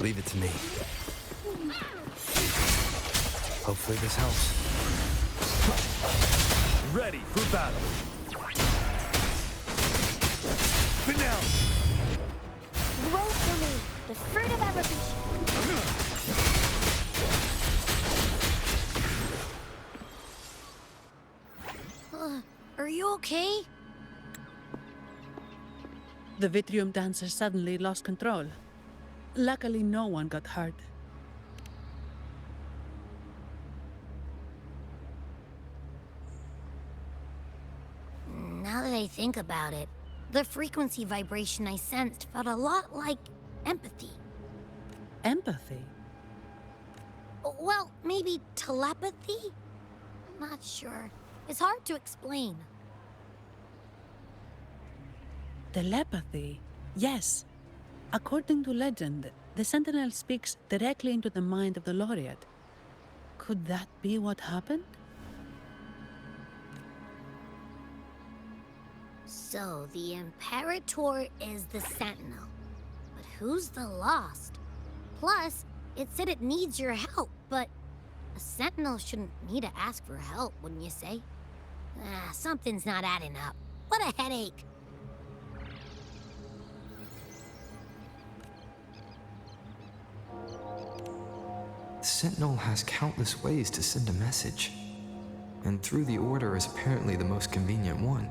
Leave it to me. Hopefully this helps. Ready for battle. Finale. Grow for me, the fruit of evolution. Are you okay? The Vitrium dancer suddenly lost control. Luckily, no one got hurt. Now that I think about it, the frequency vibration I sensed felt a lot like empathy. Empathy? Well, maybe telepathy? I'm not sure. It's hard to explain. Telepathy? Yes. According to legend, the Sentinel speaks directly into the mind of the laureate. Could that be what happened? So, the Imperator is the Sentinel. But who's the Lost? Plus, it said it needs your help, but a Sentinel shouldn't need to ask for help, wouldn't you say? Something's not adding up. What a headache! The Sentinel has countless ways to send a message, and through the Order is apparently the most convenient one.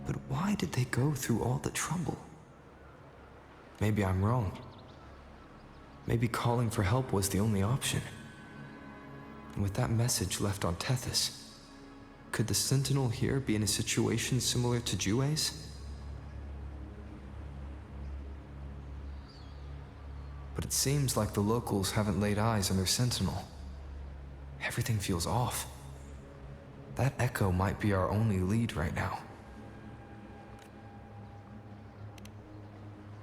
But why did they go through all the trouble? Maybe I'm wrong. Maybe calling for help was the only option. And with that message left on Tethys, could the Sentinel here be in a situation similar to Jue's? But it seems like the locals haven't laid eyes on their Sentinel. Everything feels off. That echo might be our only lead right now.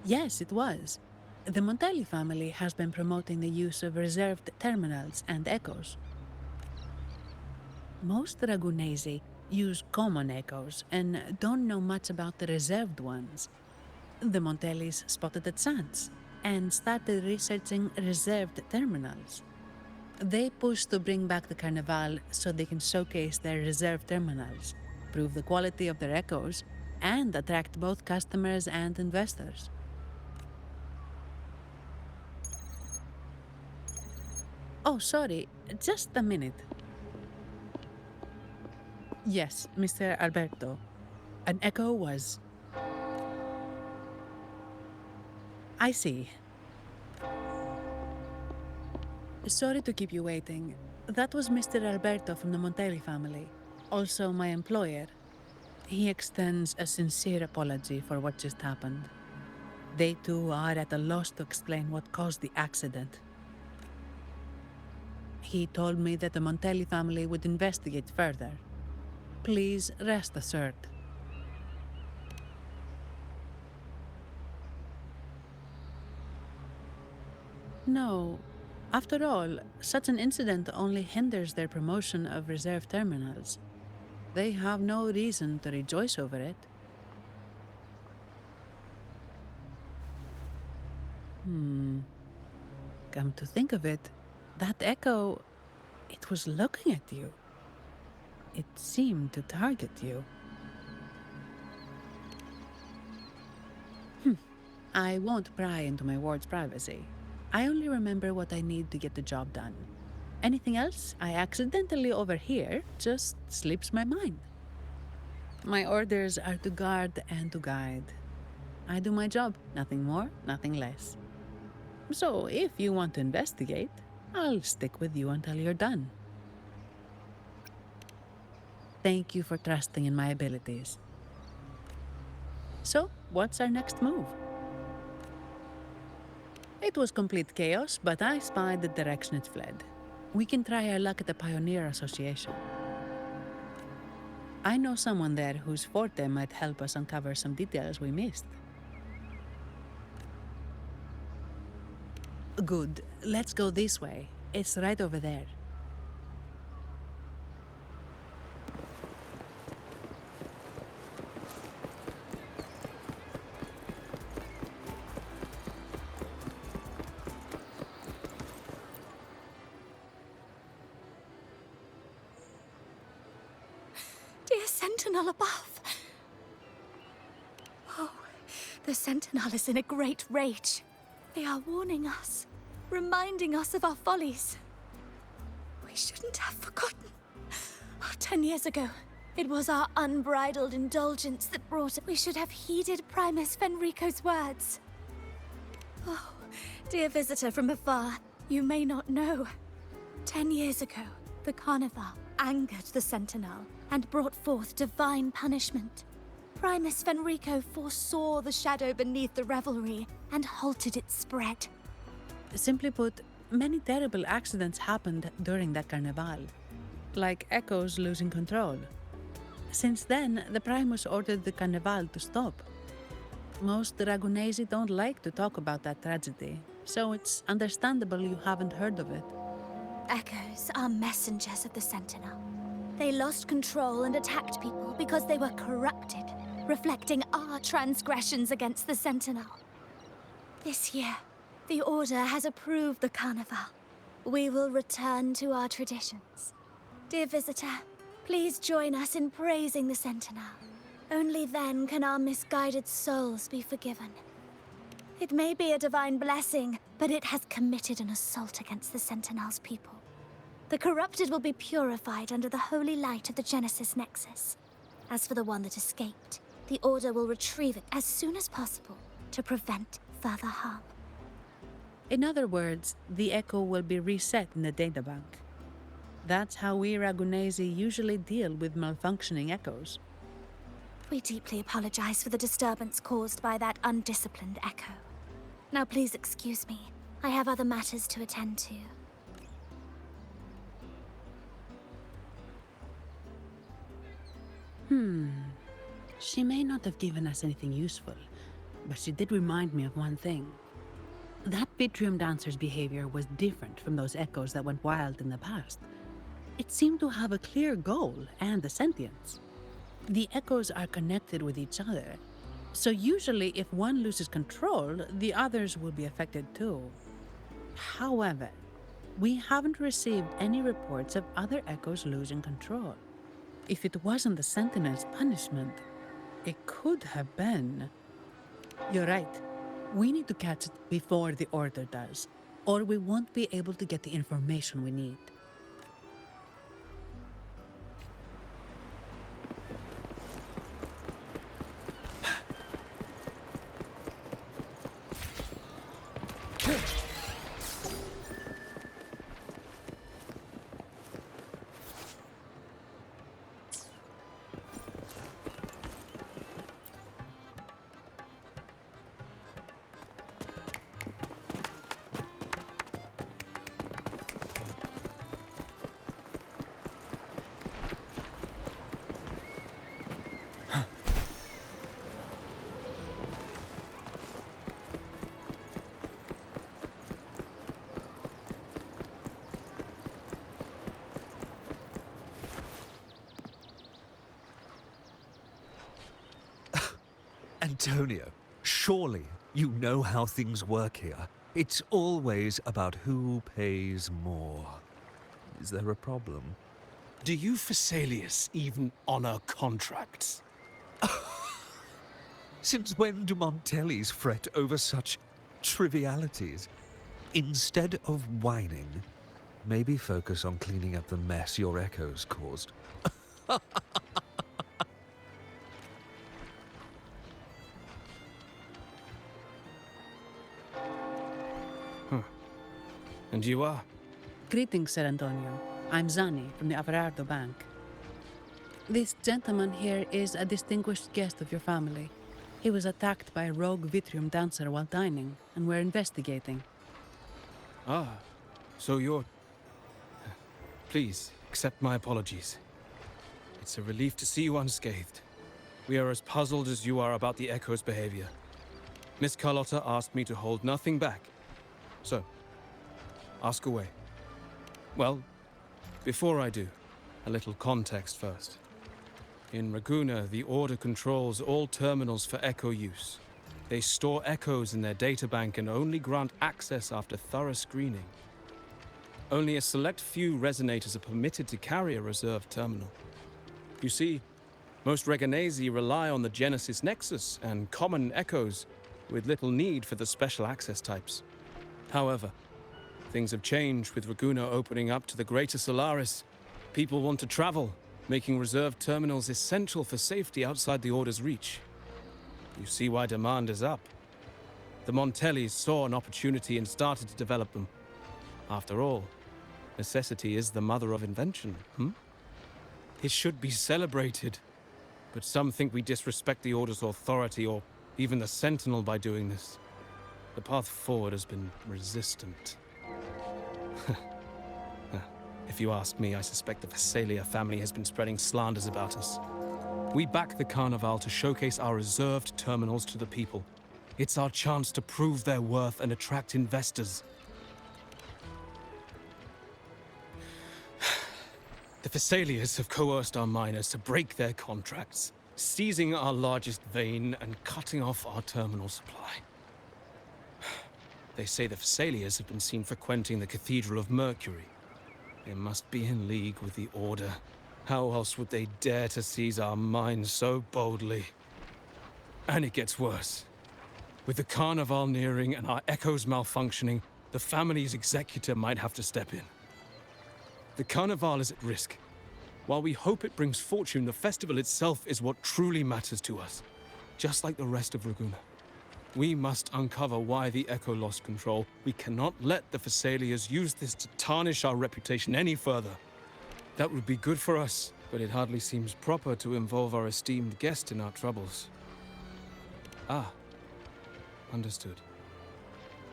Yes, it was. The Montelli family has been promoting the use of reserved terminals and echoes. Most Dragunesi use common echoes and don't know much about the reserved ones. The Montellis spotted a chance and started researching reserved terminals. They pushed to bring back the Carnival so they can showcase their reserved terminals, prove the quality of their echoes, and attract both customers and investors. Oh, sorry, just a minute. Yes, Mr. Alberto. An echo was... I see. Sorry to keep you waiting. That was Mr. Alberto from the Montelli family, also my employer. He extends a sincere apology for what just happened. They too are at a loss to explain what caused the accident. He told me that the Montelli family would investigate further. Please rest assured. No. After all, such an incident only hinders their promotion of reserve terminals. They have no reason to rejoice over it. Come to think of it, that echo, it was looking at you. It seemed to target you. I won't pry into my ward's privacy. I only remember what I need to get the job done. Anything else I accidentally overhear just slips my mind. My orders are to guard and to guide. I do my job, nothing more, nothing less. So if you want to investigate, I'll stick with you until you're done. Thank you for trusting in my abilities. So, what's our next move? It was complete chaos, but I spied the direction it fled. We can try our luck at the Pioneer Association. I know someone there whose forte might help us uncover some details we missed. Good. Let's go this way. It's right over there. sentinel above. Oh, the sentinel is in a great rage. They are warning us, reminding us of our follies. We shouldn't have forgotten. 10 years ago, it was our unbridled indulgence that brought it. We should have heeded Primus Fenrico's words. Oh, dear visitor from afar, you may not know. 10 years ago, the Carnival angered the Sentinel and brought forth divine punishment. Primus Fenrico foresaw the shadow beneath the revelry and halted its spread. Simply put, many terrible accidents happened during that Carnival, like Echoes losing control. Since then, the Primus ordered the Carnival to stop. Most Ragunesi don't like to talk about that tragedy, so it's understandable you haven't heard of it. Echoes are messengers of the Sentinel. They lost control and attacked people because they were corrupted, reflecting our transgressions against the Sentinel. This year, the Order has approved the Carnival. We will return to our traditions. Dear visitor, please join us in praising the Sentinel. Only then can our misguided souls be forgiven. It may be a divine blessing, but it has committed an assault against the Sentinel's people. The corrupted will be purified under the holy light of the Genesis Nexus. As for the one that escaped, the Order will retrieve it as soon as possible to prevent further harm. In other words, the Echo will be reset in the databank. That's how we Ragunesi usually deal with malfunctioning Echoes. We deeply apologize for the disturbance caused by that undisciplined Echo. Now please excuse me. I have other matters to attend to. She may not have given us anything useful, but she did remind me of one thing. That Vitrium dancer's behavior was different from those Echoes that went wild in the past. It seemed to have a clear goal and a sentience. The Echoes are connected with each other, so usually if one loses control, the others will be affected too. However, we haven't received any reports of other Echoes losing control. If it wasn't the Sentinel's punishment, it could have been... You're right. We need to catch it before the Order does, or we won't be able to get the information we need. Antonio, surely you know how things work here. It's always about who pays more. Is there a problem? Do you Phasaelius even honor contracts? Since when do Montellis fret over such trivialities? Instead of whining, maybe focus on cleaning up the mess your Echoes caused. And you are? Greetings, Sir Antonio. I'm Zani from the Averardo Bank. This gentleman here is a distinguished guest of your family. He was attacked by a rogue Vitrium dancer while dining, and we're investigating. Ah, so you're... Please, accept my apologies. It's a relief to see you unscathed. We are as puzzled as you are about the Echo's behavior. Miss Carlotta asked me to hold nothing back. So, ask away. Well, before I do, a little context first. In Raguna, the Order controls all terminals for Echo use. They store Echoes in their databank and only grant access after thorough screening. Only a select few resonators are permitted to carry a reserved terminal. You see, Most Reganesi rely on the Genesis Nexus and common echoes, with little need for the special access types. However, things have changed with Raguna opening up to the greater Solaris. People want to travel, making reserved terminals essential for safety outside the Order's reach. You see why demand is up. The Montellis saw an opportunity and started to develop them. After all, necessity is the mother of invention, It should be celebrated. But some think we disrespect the Order's authority or even the Sentinel by doing this. The path forward has been resistant. If you ask me, I suspect the Phasalia family has been spreading slanders about us. We back the Carnival to showcase our reserved terminals to the people. It's our chance to prove their worth and attract investors. The Phasalias have coerced our miners to break their contracts, seizing our largest vein and cutting off our terminal supply. They say the Phasalias have been seen frequenting the Cathedral of Mercury. They must be in league with the Order. How else would they dare to seize our mines so boldly? And it gets worse. With the Carnival nearing and our echoes malfunctioning, the family's executor might have to step in. The Carnival is at risk. While we hope it brings fortune, the festival itself is what truly matters to us. Just like the rest of Raguna. We must uncover why the Echo lost control. We cannot let the Phasalias use this to tarnish our reputation any further. That would be good for us, but it hardly seems proper to involve our esteemed guest in our troubles. Ah. Understood.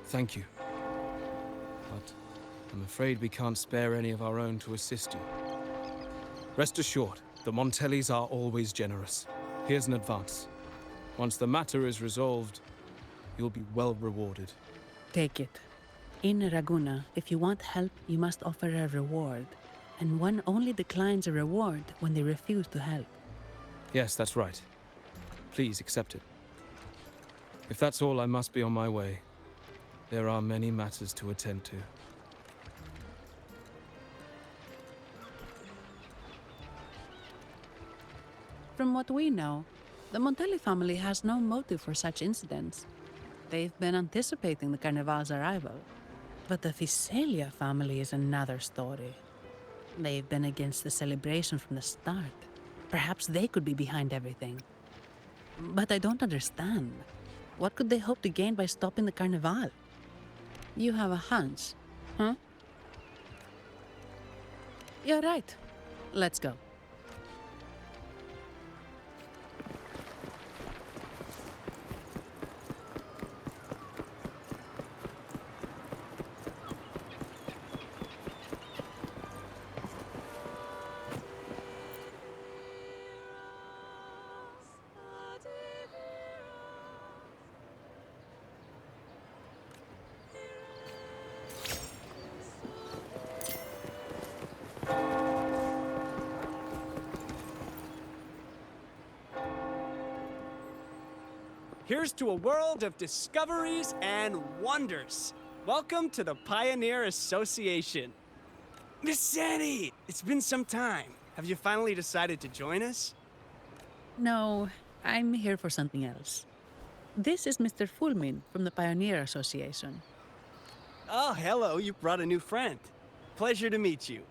Thank you. But I'm afraid we can't spare any of our own to assist you. Rest assured, the Montellis are always generous. Here's an advance. Once the matter is resolved, you'll be well rewarded. Take it. In Raguna, if you want help, you must offer a reward. And one only declines a reward when they refuse to help. Yes, that's right. Please accept it. If that's all, I must be on my way. There are many matters to attend to. From what we know, the Montelli family has no motive for such incidents. They've been anticipating the Carnival's arrival. But the Phasalia family is another story. They've been against the celebration from the start. Perhaps they could be behind everything. But I don't understand. What could they hope to gain by stopping the Carnival? You have a hunch, huh? You're right. Let's go. Here's to a world of discoveries and wonders. Welcome to the Pioneer Association. Miss Sandy, it's been some time. Have you finally decided to join us? No, I'm here for something else. This is Mr. Fulmin from the Pioneer Association. Oh, hello, you brought a new friend. Pleasure to meet you.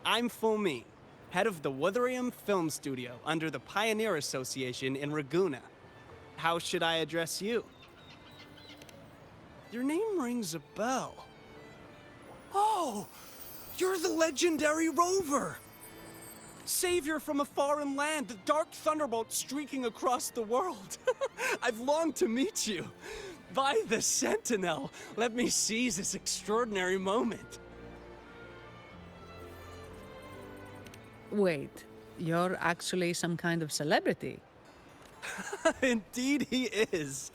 I'm Fulmin, head of the Wuthering Film Studio under the Pioneer Association in Raguna. How should I address you? Your name rings a bell. Oh, you're the legendary Rover! Savior from a foreign land, the dark thunderbolt streaking across the world. I've longed to meet you. By the Sentinel, let me seize this extraordinary moment. Wait, you're actually some kind of celebrity? Indeed he is.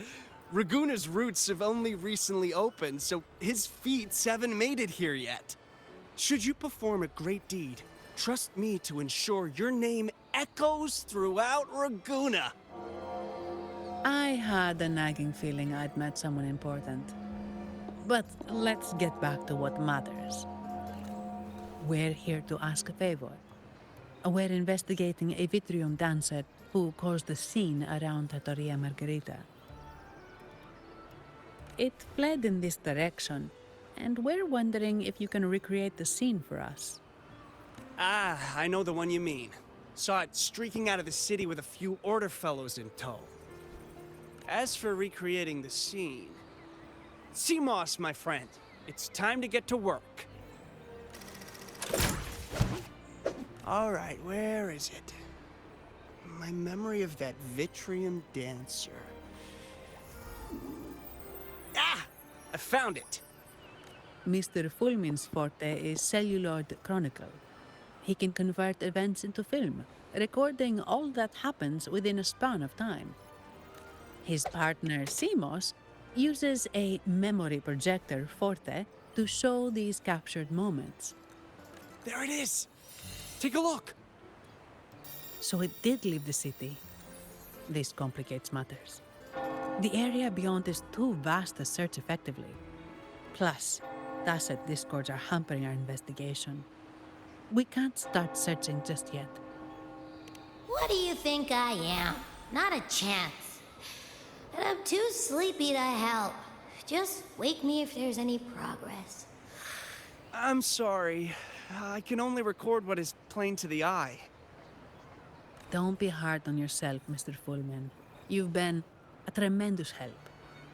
Raguna's roots have only recently opened, so his feats haven't made it here yet. Should you perform a great deed, trust me to ensure your name echoes throughout Raguna. I had a nagging feeling I'd met someone important. But let's get back to what matters. We're here to ask a favor. We're investigating a Vitrium dancer who caused a scene around Trattoria Margherita. It fled in this direction, and we're wondering if you can recreate the scene for us. Ah, I know the one you mean. Saw it streaking out of the city with a few order fellows in tow. As for recreating the scene... CMOS, my friend. It's time to get to work. Alright, where is it? My memory of that Vitrium dancer. Ah! I found it! Mr. Fulmin's forte is celluloid chronicle. He can convert events into film, recording all that happens within a span of time. His partner, CMOS, uses a memory projector forte to show these captured moments. There it is! Take a look! So it did leave the city. This complicates matters. The area beyond is too vast to search effectively. Plus, Tacet discords are hampering our investigation. We can't start searching just yet. What do you think I am? Not a chance. And I'm too sleepy to help. Just wake me if there's any progress. I'm sorry. I can only record what is plain to the eye. Don't be hard on yourself, Mr. Fullman. You've been a tremendous help.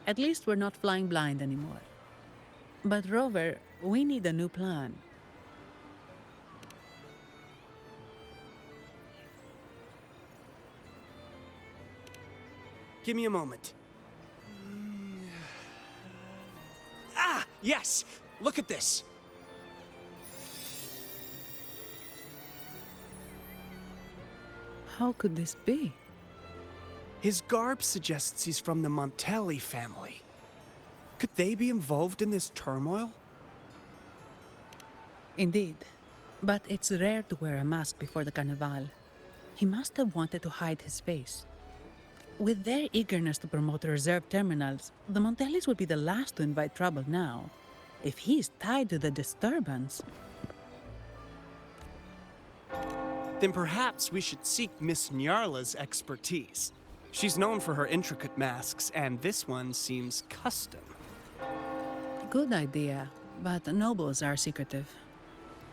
At least we're not flying blind anymore. But Rover, we need a new plan. Give me a moment. Ah, yes! Look at this! How could this be? His garb suggests he's from the Montelli family. Could they be involved in this turmoil? Indeed. But it's rare to wear a mask before the Carnival. He must have wanted to hide his face. With their eagerness to promote reserve terminals, the Montellis would be the last to invite trouble now. If he's tied to the disturbance... Then perhaps we should seek Miss Nyarla's expertise. She's known for her intricate masks, and this one seems custom. Good idea, but nobles are secretive.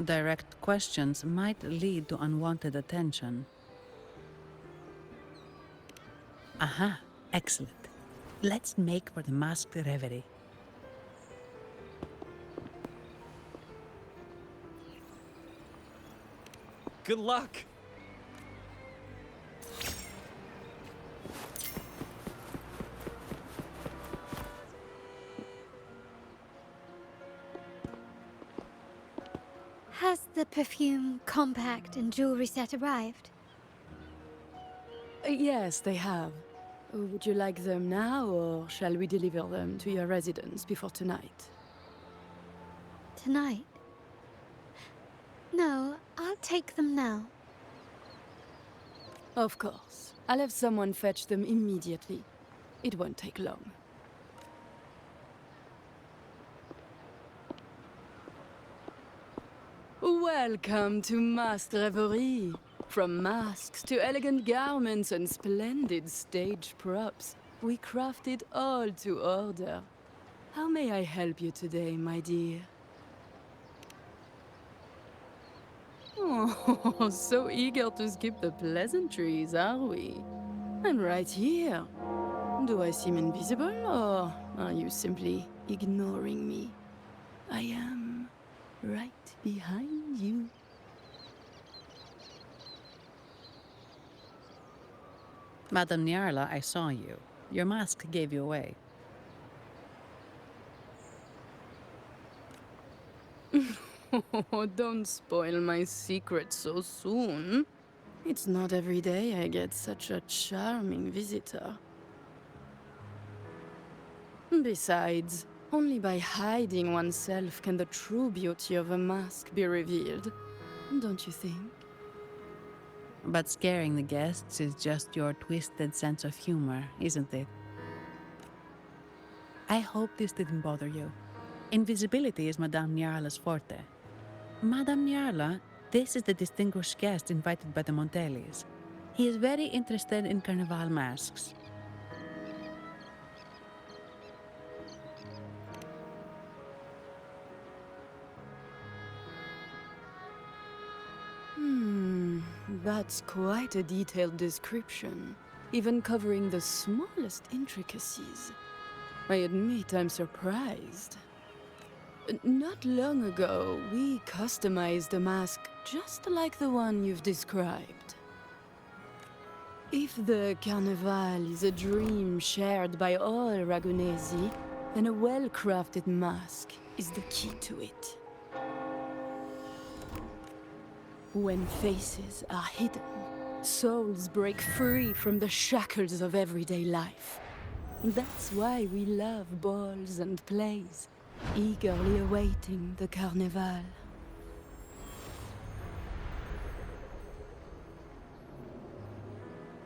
Direct questions might lead to unwanted attention. Aha, excellent. Let's make for the masked reverie. Good luck! Has the perfume, compact, and jewelry set arrived? Yes, they have. Would you like them now, or shall we deliver them to your residence before tonight? Tonight? No, I'll take them now. Of course. I'll have someone fetch them immediately. It won't take long. Welcome to Masked Reverie. From masks to elegant garments and splendid stage props, we craft it all to order. How may I help you today, my dear? Oh, so eager to skip the pleasantries, are we? I'm right here. Do I seem invisible, or are you simply ignoring me? I am right behind you. Madame Nyarla, I saw you. Your mask gave you away. Oh, don't spoil my secret so soon. It's not every day I get such a charming visitor. Besides, only by hiding oneself can the true beauty of a mask be revealed. Don't you think? But scaring the guests is just your twisted sense of humor, isn't it? I hope this didn't bother you. Invisibility is Madame Nyarla's forte. Madame Nyarla, This is the distinguished guest invited by the Montellis. He is very interested in carnival masks. That's quite a detailed description, even covering the smallest intricacies. I admit I'm surprised. Not long ago, we customized a mask just like the one you've described. If the Carnival is a dream shared by all Ragunesi, then a well-crafted mask is the key to it. When faces are hidden, souls break free from the shackles of everyday life. That's why we love balls and plays, eagerly awaiting the Carnival.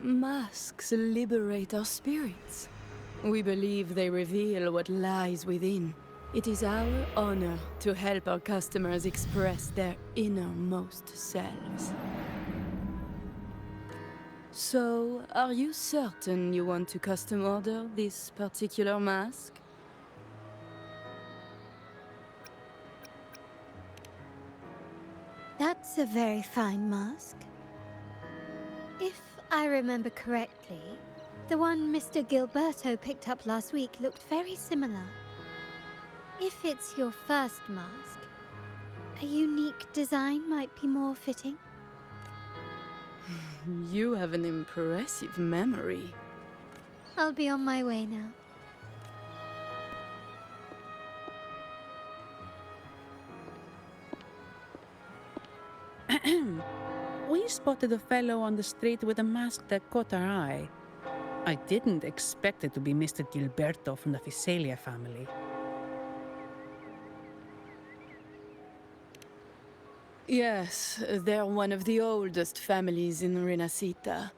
Masks liberate our spirits. We believe they reveal what lies within. It is our honor to help our customers express their innermost selves. So, are you certain you want to custom order this particular mask? That's a very fine mask. If I remember correctly, the one Mr. Gilberto picked up last week looked very similar. If it's your first mask, a unique design might be more fitting. You have an impressive memory. I'll be on my way now. We spotted a fellow on the street with a mask that caught our eye. I didn't expect it to be Mr. Gilberto from the Fisalia family. Yes, they're one of the oldest families in Renacita.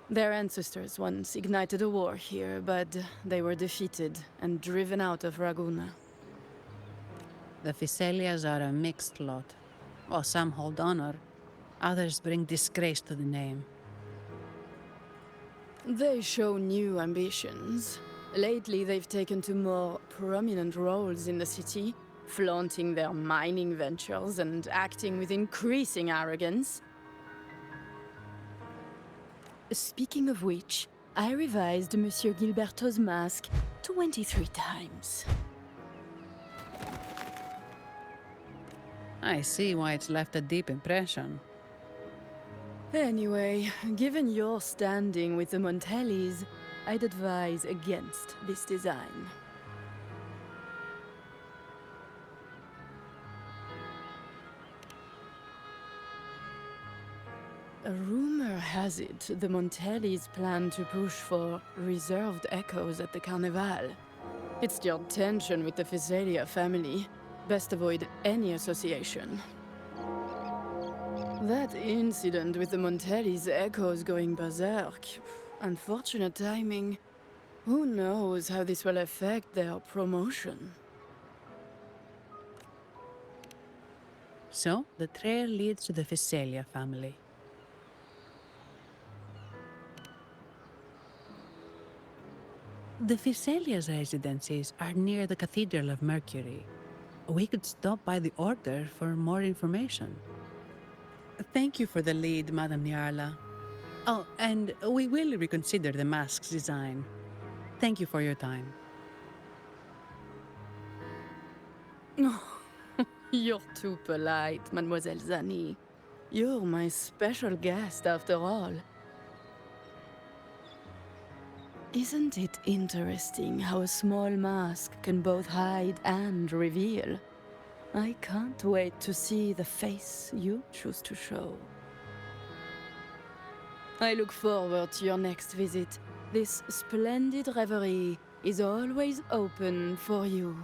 Their ancestors once ignited a war here, but they were defeated and driven out of Raguna. The Fisalias are a mixed lot. While some hold honor, others bring disgrace to the name. They show new ambitions. Lately, they've taken to more prominent roles in the city, flaunting their mining ventures and acting with increasing arrogance. Speaking of which, I revised Monsieur Gilberto's mask 23 times. I see why it's left a deep impression. Anyway, given your standing with the Montellis, I'd advise against this design. A rumor has it the Montellis plan to push for reserved echoes at the Carnival. It's your tension with the Fisalia family. Best avoid any association. That incident with the Montellis' echoes going berserk. Unfortunate timing. Who knows how this will affect their promotion? So, the trail leads to the Fisalia family. The Fisalia's residences are near the Cathedral of Mercury. We could stop by the Order for more information. Thank you for the lead, Madame Niarla. Oh, and we will reconsider the mask's design. Thank you for your time. You're too polite, Mademoiselle Zani. You're my special guest, after all. Isn't it interesting how a small mask can both hide and reveal? I can't wait to see the face you choose to show. I look forward to your next visit. This splendid reverie is always open for you.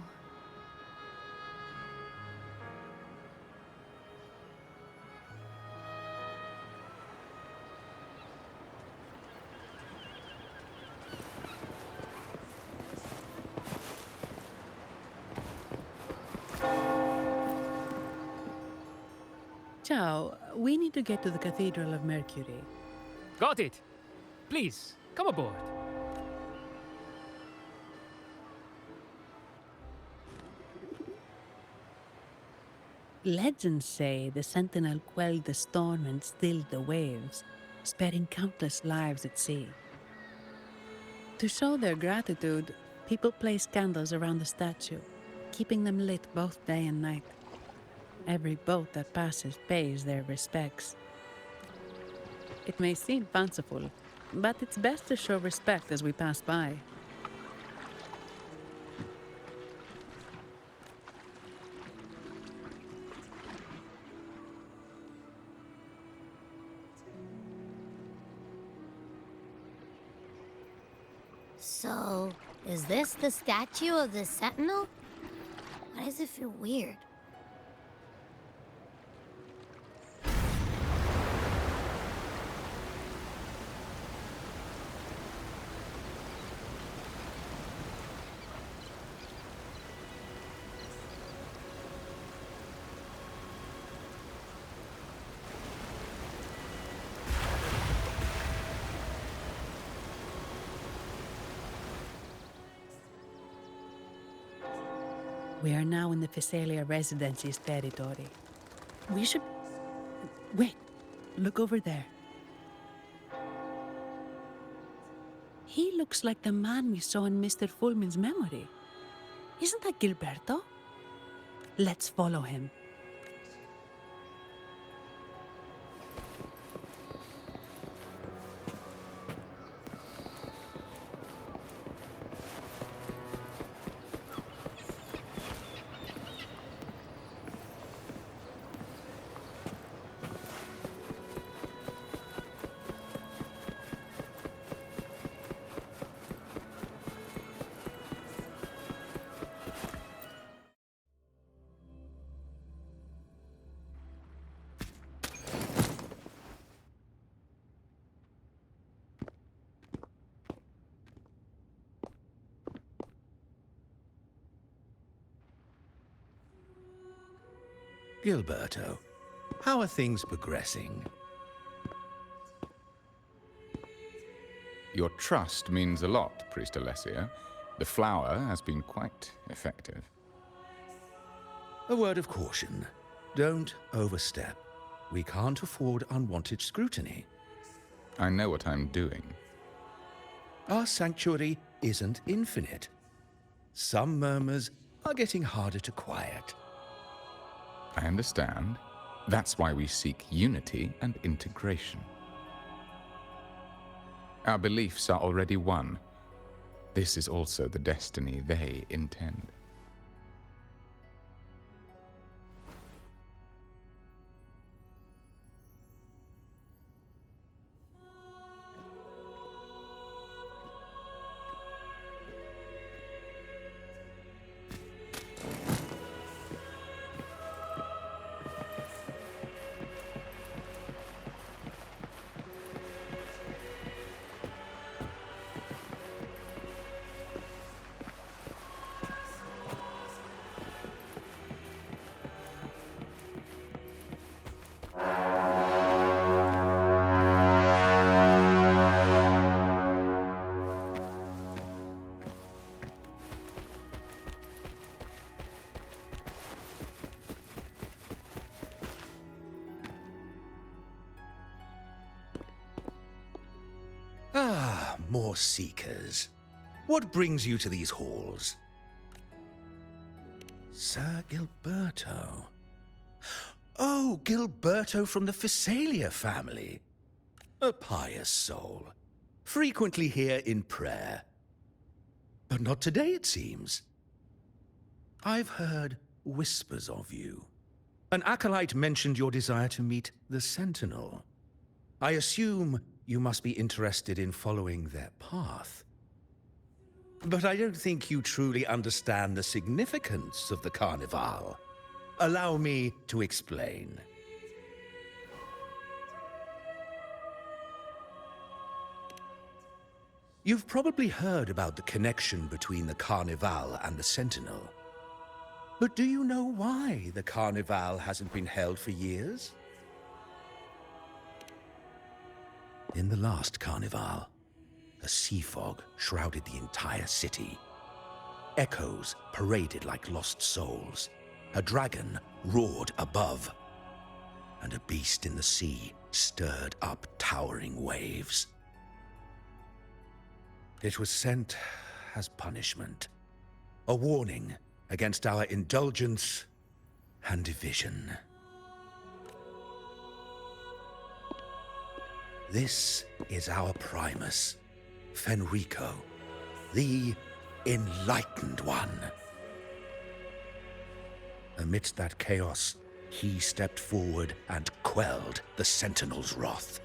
Ciao, we need to get to the Cathedral of Mercury. Got it. Please, come aboard. Legends say the Sentinel quelled the storm and stilled the waves, sparing countless lives at sea. To show their gratitude, people place candles around the statue, keeping them lit both day and night. Every boat that passes pays their respects. It may seem fanciful, but it's best to show respect as we pass by. So, is this the statue of the Sentinel? Why does it feel weird? We are now in the Physalia Residency's territory. We should... Wait, look over there. He looks like the man we saw in Mr. Fulmin's memory. Isn't that Gilberto? Let's follow him. Gilberto, how are things progressing? Your trust means a lot, Priest Alessio. The flower has been quite effective. A word of caution. Don't overstep. We can't afford unwanted scrutiny. I know what I'm doing. Our sanctuary isn't infinite. Some murmurs are getting harder to quiet. I understand. That's why we seek unity and integration. Our beliefs are already one. This is also the destiny they intend. Ah, more seekers. What brings you to these halls? Sir Gilberto. Oh, Gilberto from the Physalia family. A pious soul. Frequently here in prayer. But not today, it seems. I've heard whispers of you. An acolyte mentioned your desire to meet the Sentinel. I assume you must be interested in following their path. But I don't think you truly understand the significance of the Carnival. Allow me to explain. You've probably heard about the connection between the Carnival and the Sentinel. But do you know why the Carnival hasn't been held for years? In the last carnival, a sea fog shrouded the entire city. Echoes paraded like lost souls. A dragon roared above, and a beast in the sea stirred up towering waves. It was sent as punishment, a warning against our indulgence and division. This is our Primus, Fenrico, the Enlightened One. Amidst that chaos, he stepped forward and quelled the Sentinel's wrath.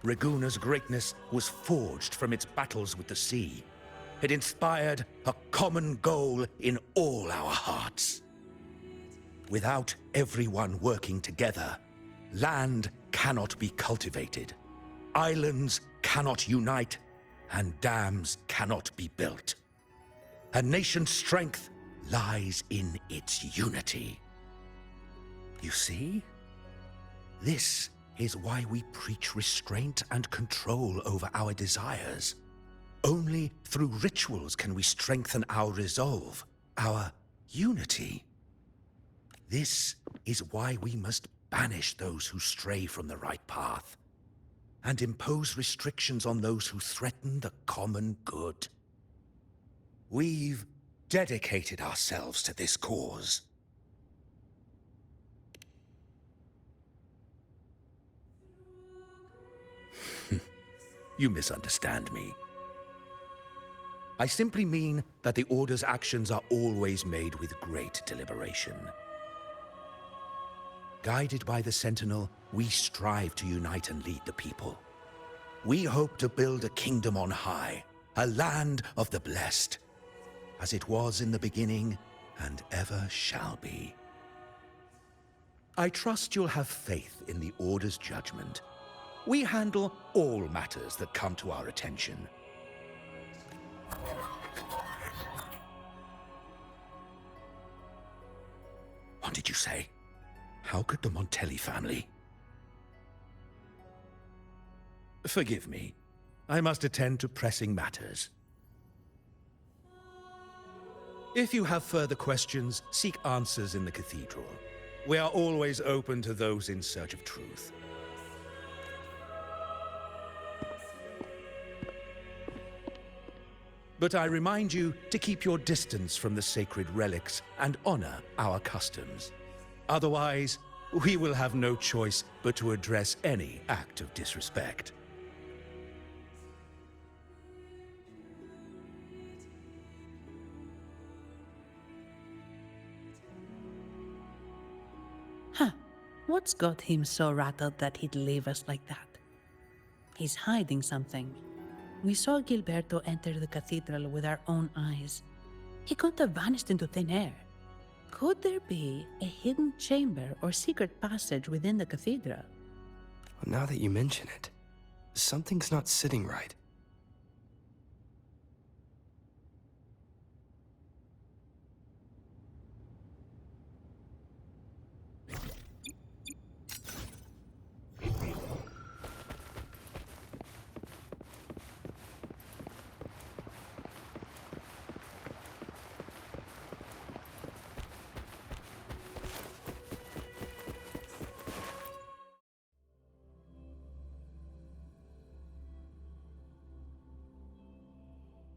Raguna's greatness was forged from its battles with the sea. It inspired a common goal in all our hearts. Without everyone working together, land cannot be cultivated, islands cannot unite, and dams cannot be built. A nation's strength lies in its unity. You see? This is why we preach restraint and control over our desires. Only through rituals can we strengthen our resolve, our unity. This is why we must banish those who stray from the right path, and impose restrictions on those who threaten the common good. We've dedicated ourselves to this cause. You misunderstand me. I simply mean that the Order's actions are always made with great deliberation. Guided by the Sentinel, we strive to unite and lead the people. We hope to build a kingdom on high, a land of the blessed, as it was in the beginning and ever shall be. I trust you'll have faith in the Order's judgment. We handle all matters that come to our attention. What did you say? How could the Montelli family? Forgive me. I must attend to pressing matters. If you have further questions, seek answers in the cathedral. We are always open to those in search of truth. But I remind you to keep your distance from the sacred relics and honor our customs. Otherwise, we will have no choice but to address any act of disrespect. Huh. What's got him so rattled that he'd leave us like that? He's hiding something. We saw Gilberto enter the cathedral with our own eyes. He couldn't have vanished into thin air. Could there be a hidden chamber or secret passage within the cathedral? Well, now that you mention it, something's not sitting right.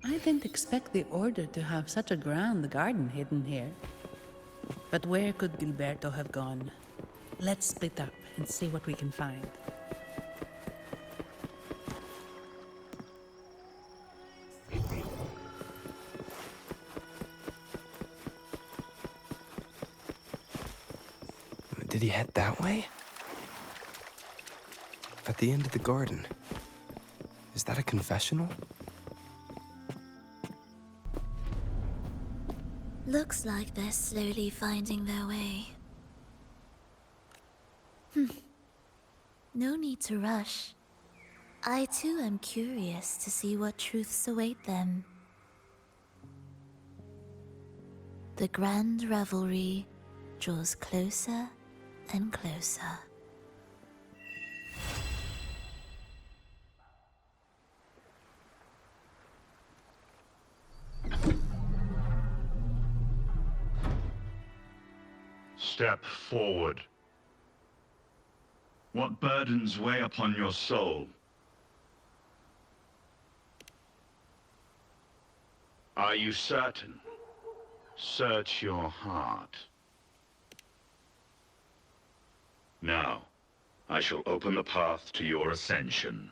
I didn't expect the Order to have such a grand garden hidden here. But where could Gilberto have gone? Let's split up and see what we can find. Did he head that way? At the end of the garden. Is that a confessional? Looks like they're slowly finding their way. No need to rush. I too am curious to see what truths await them. The grand revelry draws closer and closer. Step forward. What burdens weigh upon your soul? Are you certain? Search your heart. Now, I shall open the path to your ascension.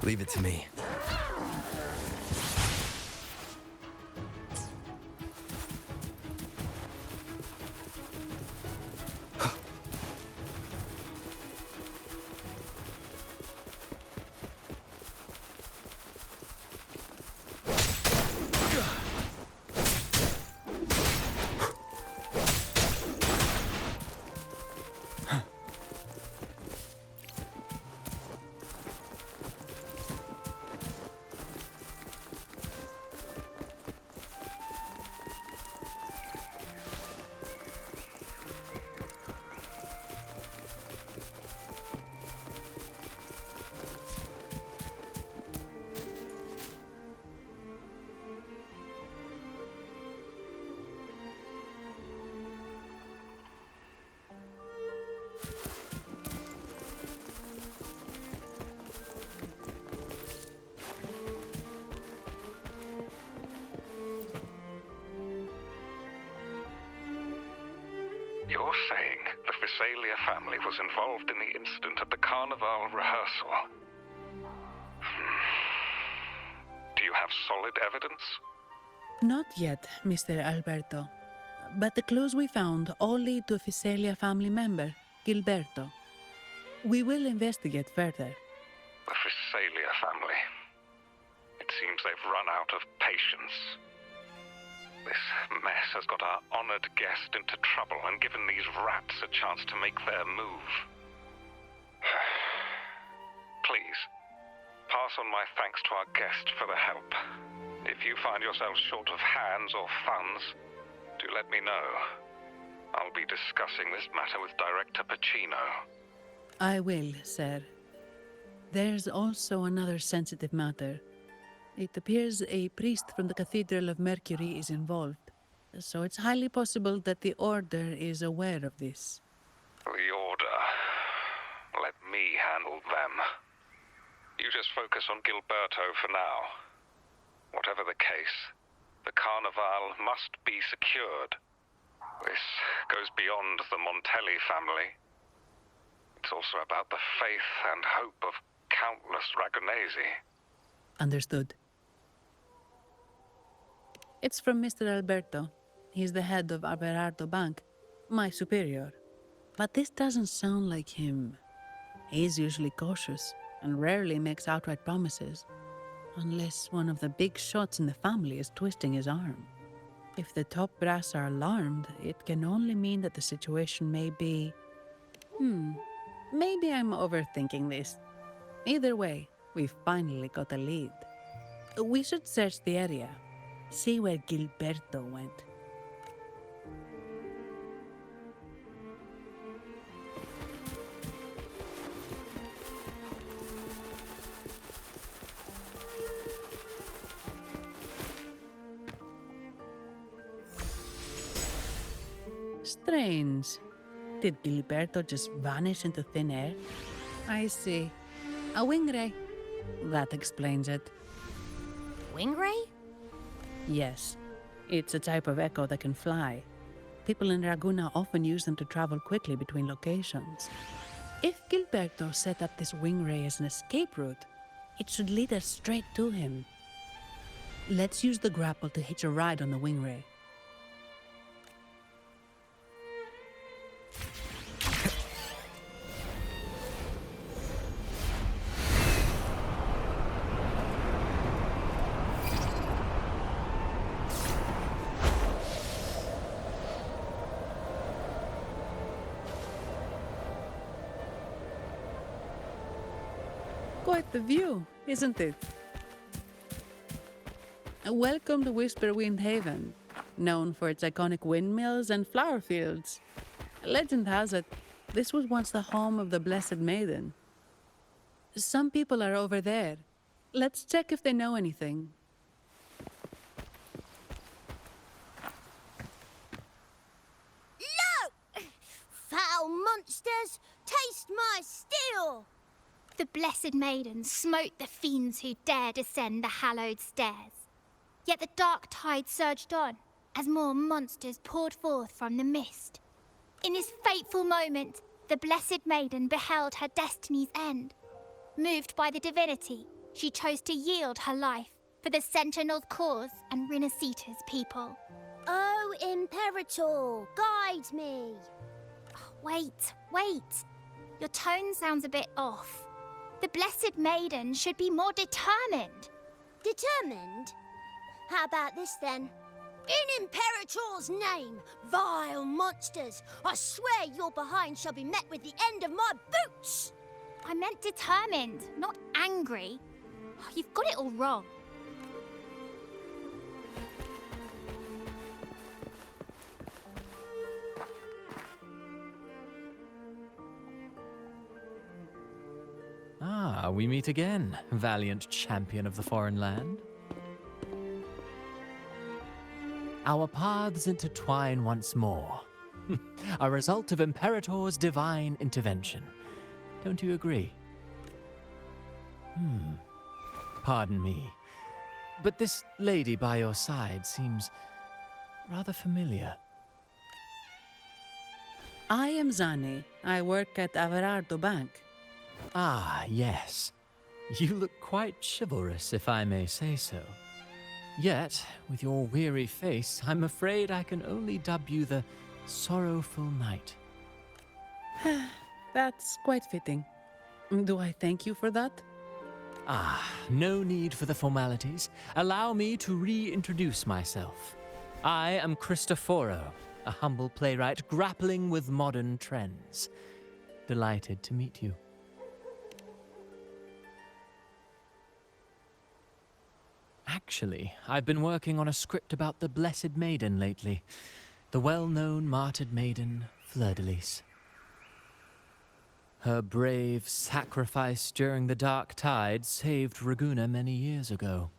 Leave it to me. You're saying the Visalia family was involved in the incident at the Carnival rehearsal? Do you have solid evidence? Not yet, Mr. Alberto. But the clues we found all lead to a Visalia family member, Gilberto. We will investigate further. The Visalia family. It seems they've run out of patience. This mess has got our honored guest into trouble and given these rats a chance to make their move. Please, pass on my thanks to our guest for the help. If you find yourselves short of hands or funds, do let me know. I'll be discussing this matter with Director Pacino. I will, sir. There's also another sensitive matter. It appears a priest from the Cathedral of Mercury is involved, so it's highly possible that the Order is aware of this. The Order. Let me handle them. You just focus on Gilberto for now. Whatever the case, the Carnival must be secured. This goes beyond the Montelli family. it's also about the faith and hope of countless Ragonesi. Understood. It's from Mr. Alberto. He's the head of Averardo Bank, my superior. But this doesn't sound like him. He's usually cautious and rarely makes outright promises, unless one of the big shots in the family is twisting his arm. If the top brass are alarmed, it can only mean that the situation may be... maybe I'm overthinking this. Either way, we've finally got a lead. We should search the area, see where Gilberto went. Strange. Did Gilberto just vanish into thin air? I see. A wing ray. That explains it. Wing ray? Yes. It's a type of echo that can fly. People in Raguna often use them to travel quickly between locations. If Gilberto set up this wing ray as an escape route, it should lead us straight to him. Let's use the grapple to hitch a ride on the wing ray. Quite the view, isn't it? Welcome to Whisperwind Haven, known for its iconic windmills and flower fields. Legend has it, this was once the home of the Blessed Maiden. Some people are over there. Let's check if they know anything. No! Foul monsters, taste my steel! The Blessed Maiden smote the fiends who dare descend the hallowed stairs. Yet the dark tide surged on as more monsters poured forth from the mist. In this fateful moment, the Blessed Maiden beheld her destiny's end. Moved by the divinity, she chose to yield her life for the Sentinel's cause and Rinasita's people. Oh, Imperator, guide me! Wait. Your tone sounds a bit off. The Blessed Maiden should be more determined. Determined? How about this then? In Imperator's name, vile monsters, I swear your behind shall be met with the end of my boots! I meant determined, not angry. You've got it all wrong. Ah, we meet again, valiant champion of the foreign land. Our paths intertwine once more. A result of Imperator's divine intervention. Don't you agree? Pardon me, but this lady by your side seems rather familiar. I am Zani. I work at Averardo Bank. Ah, yes. You look quite chivalrous, if I may say so. Yet, with your weary face, I'm afraid I can only dub you the Sorrowful Knight. That's quite fitting. Do I thank you for that? Ah, no need for the formalities. Allow me to reintroduce myself. I am Cristoforo, a humble playwright grappling with modern trends. Delighted to meet you. Actually, I've been working on a script about the Blessed Maiden lately. The well-known martyred maiden, Fleur-de-Lis. Her brave sacrifice during the Dark Tide saved Raguna many years ago.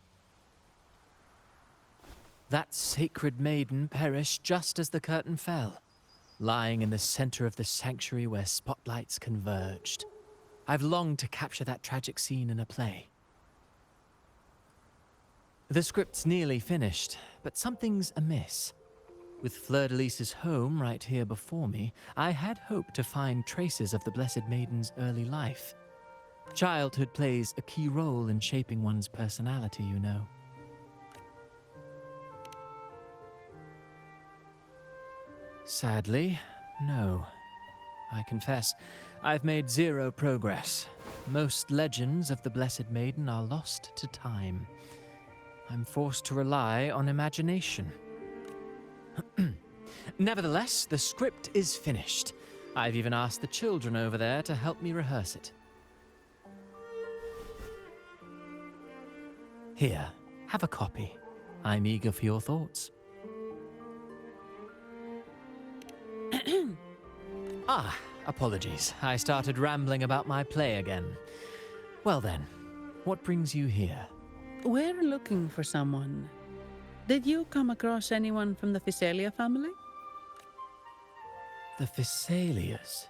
That sacred maiden perished just as the curtain fell, lying in the center of the sanctuary where spotlights converged. I've longed to capture that tragic scene in a play. The script's nearly finished, but something's amiss. With Fleur-de-Lis's home right here before me, I had hoped to find traces of the Blessed Maiden's early life. Childhood plays a key role in shaping one's personality, you know. Sadly, no. I confess, I've made zero progress. Most legends of the Blessed Maiden are lost to time. I'm forced to rely on imagination. Nevertheless, the script is finished. I've even asked the children over there to help me rehearse it. Here, have a copy. I'm eager for your thoughts. Apologies. I started rambling about my play again. Well then, what brings you here? We're looking for someone. Did you come across anyone from the Physalia family? The Physalias.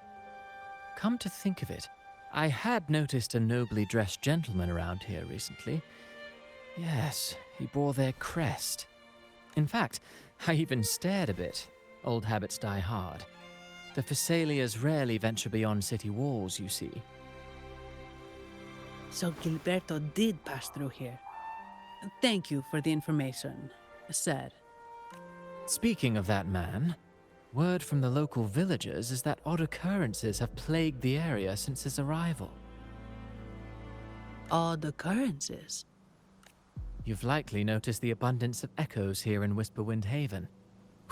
Come to think of it, I had noticed a nobly dressed gentleman around here recently. Yes, he bore their crest. In fact, I even stared a bit. Old habits die hard. The Physalias rarely venture beyond city walls, you see. So Gilberto did pass through here. Thank you for the information, sir. Speaking of that man, word from the local villagers is that odd occurrences have plagued the area since his arrival. Odd occurrences? You've likely noticed the abundance of echoes here in Whisperwind Haven.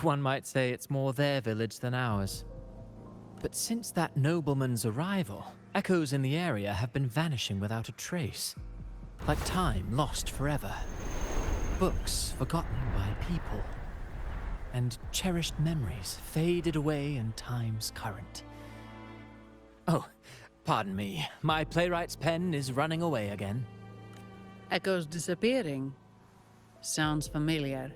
One might say it's more their village than ours. But since that nobleman's arrival, echoes in the area have been vanishing without a trace. Like time lost forever. Books forgotten by people. And cherished memories faded away in time's current. Oh, pardon me. My playwright's pen is running away again. Echoes disappearing. Sounds familiar.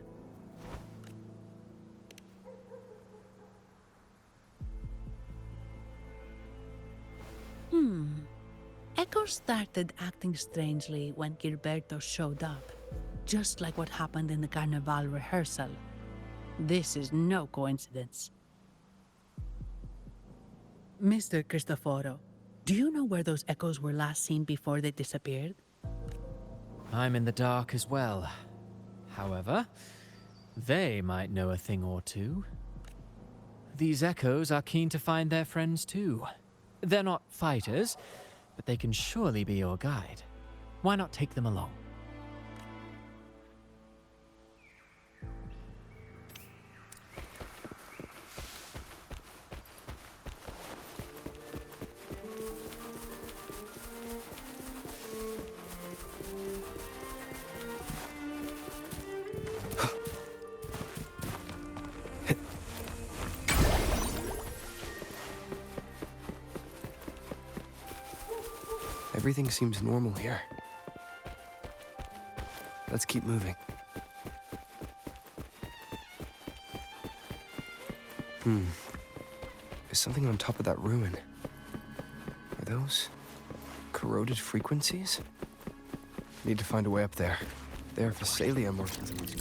Echoes started acting strangely when Gilberto showed up, just like what happened in the Carnival rehearsal. This is no coincidence. Mr. Cristoforo, do you know where those echoes were last seen before they disappeared? I'm in the dark as well. However, they might know a thing or two. These echoes are keen to find their friends too. They're not fighters, but they can surely be your guide. Why not take them along? Everything seems normal here. Let's keep moving. There's something on top of that ruin. Are those corroded frequencies? Need to find a way up there. They are Physalia morphins in these.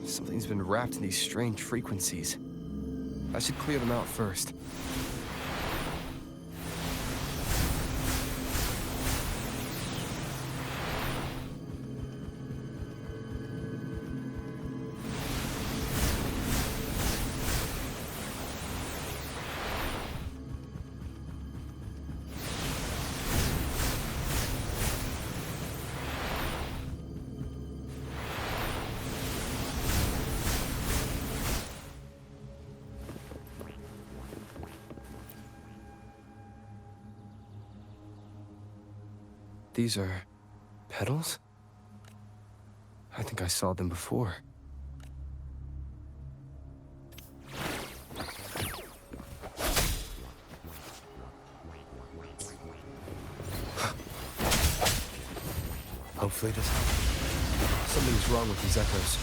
Something's been wrapped in these strange frequencies. I should clear them out first. These are petals? I think I saw them before. A Fleetus. Something's wrong with these echoes.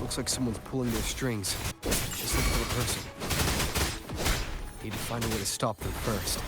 Looks like someone's pulling their strings. Just looking for a person. Need to find a way to stop them first.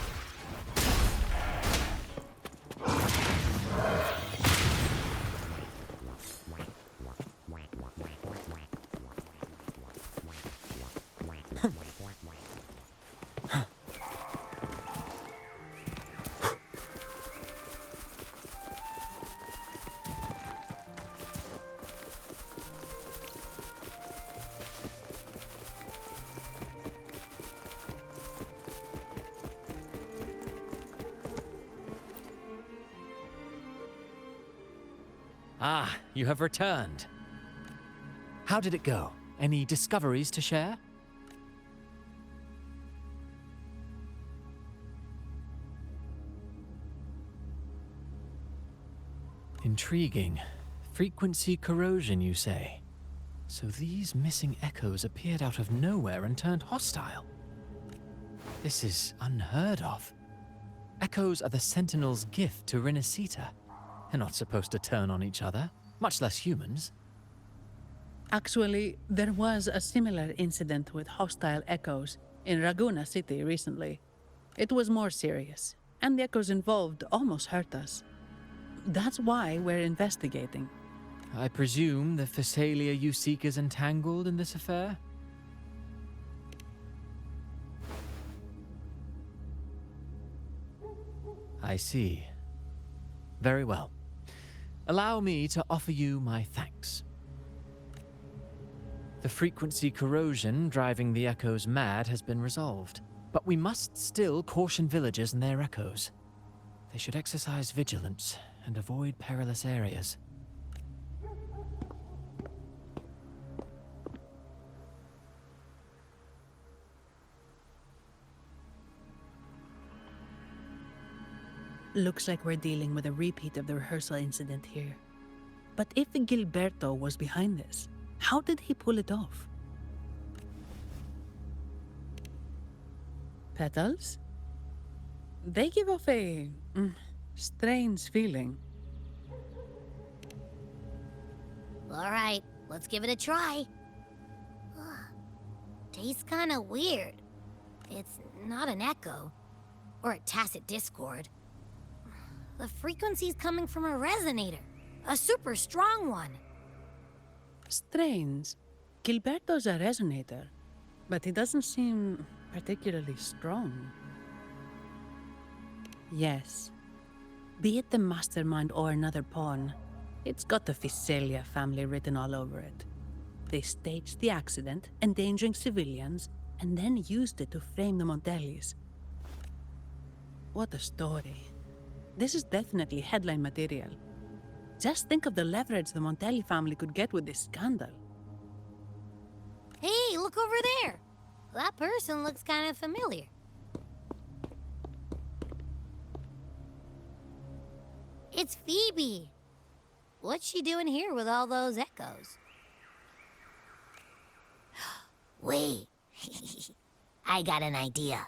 Ah, you have returned. How did it go? Any discoveries to share? Intriguing. Frequency corrosion, you say? So these missing echoes appeared out of nowhere and turned hostile. This is unheard of. Echoes are the Sentinel's gift to Rinasita. They're not supposed to turn on each other, much less humans. Actually, there was a similar incident with hostile echoes in Raguna City recently. It was more serious, and the echoes involved almost hurt us. That's why we're investigating. I presume the Physalia you seek is entangled in this affair? I see. Very well. Allow me to offer you my thanks. The frequency corrosion driving the echoes mad has been resolved, but we must still caution villagers and their echoes. They should exercise vigilance and avoid perilous areas. Looks like we're dealing with a repeat of the rehearsal incident here. But if Gilberto was behind this, how did he pull it off? Petals? They give off a strange feeling. All right, let's give it a try. Tastes kind of weird. It's not an echo, or a tacit discord. The frequency's coming from a resonator, a super strong one. Strange. Gilberto's a resonator, but he doesn't seem particularly strong. Yes. Be it the mastermind or another pawn, it's got the Physalia family written all over it. They staged the accident, endangering civilians, and then used it to frame the Montellis. What a story. This is definitely headline material. Just think of the leverage the Montelli family could get with this scandal. Hey, look over there! That person looks kind of familiar. It's Phoebe! What's she doing here with all those echoes? Wait, I got an idea.